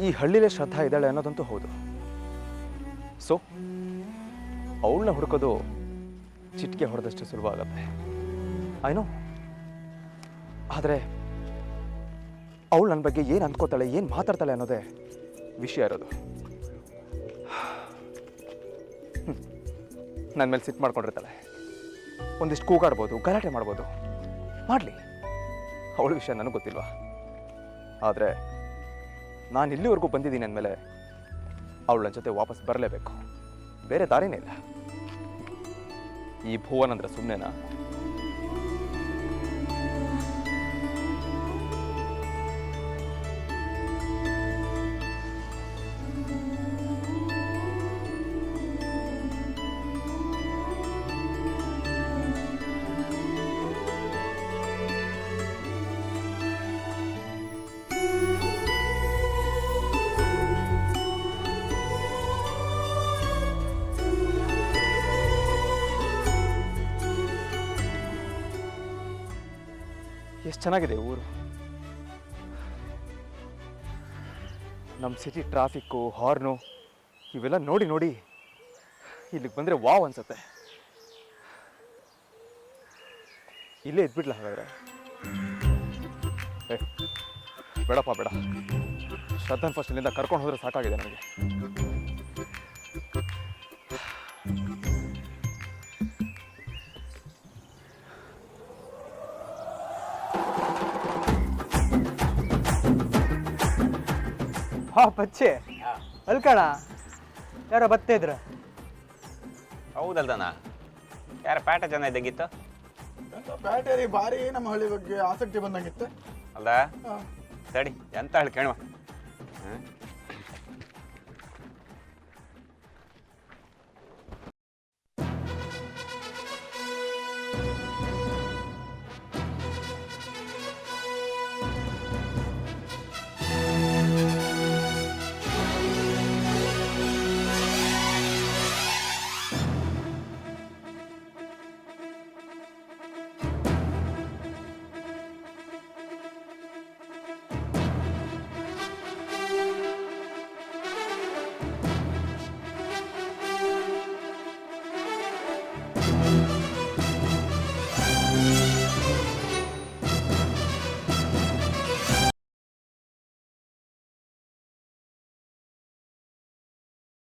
ಈ ಹಳ್ಳಿಲೇ ಶ್ರದ್ಧಾ ಇದ್ದಾಳೆ ಅನ್ನೋದಂತೂ ಹೌದು. ಸೊ ಅವಳನ್ನ ಹುಡುಕೋದು ಚಿಟಿಕೆ ಹೊಡೆದಷ್ಟು ಸುಲಭ ಆಗತ್ತೆ, ಐನೋ. ಆದರೆ ಅವಳು ನನ್ನ ಬಗ್ಗೆ ಏನು ಅಂದ್ಕೋತಾಳೆ, ಏನು ಮಾತಾಡ್ತಾಳೆ ಅನ್ನೋದೇ ವಿಷಯ ಇರೋದು. ನನ್ನ ಮೇಲೆ ಸಿಟ್ಟು ಮಾಡ್ಕೊಂಡಿರ್ತಾಳೆ, ಒಂದಿಷ್ಟು ಕೂಗಾಡ್ಬೋದು, ಗಲಾಟೆ ಮಾಡ್ಬೋದು, ಮಾಡಲಿ. ಅವಳ ವಿಷಯ ನನಗೆ ಗೊತ್ತಿಲ್ವಾ? ಆದರೆ ನಾನು ಇಲ್ಲಿವರೆಗೂ ಬಂದಿದ್ದೀನಿ ಅಂದಮೇಲೆ ಅವಳ ಜೊತೆ ವಾಪಸ್ ಬರಲೇಬೇಕು, ಬೇರೆ ದಾರಿನೇ ಇಲ್ಲ. ಈ ಭುವನ್ ಅಂದ್ರೆ ಸುಮ್ಮನೆನಾ? ಎಷ್ಟು ಚೆನ್ನಾಗಿದೆ ಊರು. ನಮ್ಮ ಸಿಟಿ ಟ್ರಾಫಿಕ್ಕು, ಹಾರ್ನು ಇವೆಲ್ಲ ನೋಡಿ ನೋಡಿ ಇಲ್ಲಿಗೆ ಬಂದರೆ ವಾವ್ ಅನ್ಸತ್ತೆ. ಇಲ್ಲೇ ಇದ್ಬಿಡ್ಲ ಹಾಗಾದ್ರೆ? ಬೇಡಪ್ಪ ಬೇಡ, ಶ್ರದ್ಧಾನ್ ಫಸ್ಟ್ ಇಲ್ಲಿಂದ ಕರ್ಕೊಂಡು ಹೋದ್ರೆ ಸಾಕಾಗಿದೆ ನನಗೆ. ಹಾ ಪಚ್ಚೆ ಅಲ್ಕಣ, ಯಾರೋ ಬತ್ತೇ ಇದ್ರ? ಹೌದಲ್ದನ, ಯಾರ ಪ್ಯಾಟ ಜನ ಇದ್ದಂಗಿತ್ತು. ಬ್ಯಾಟರಿ ಭಾರಿ ನಮ್ಮ ಹಳ್ಳಿ ಬಗ್ಗೆ ಆಸಕ್ತಿ ಬಂದಂಗಿತ್ತು ಅಲ್ಲ ತಡಿ, ಎಂತ ಹೇಳಿ ಕೇಳುವ.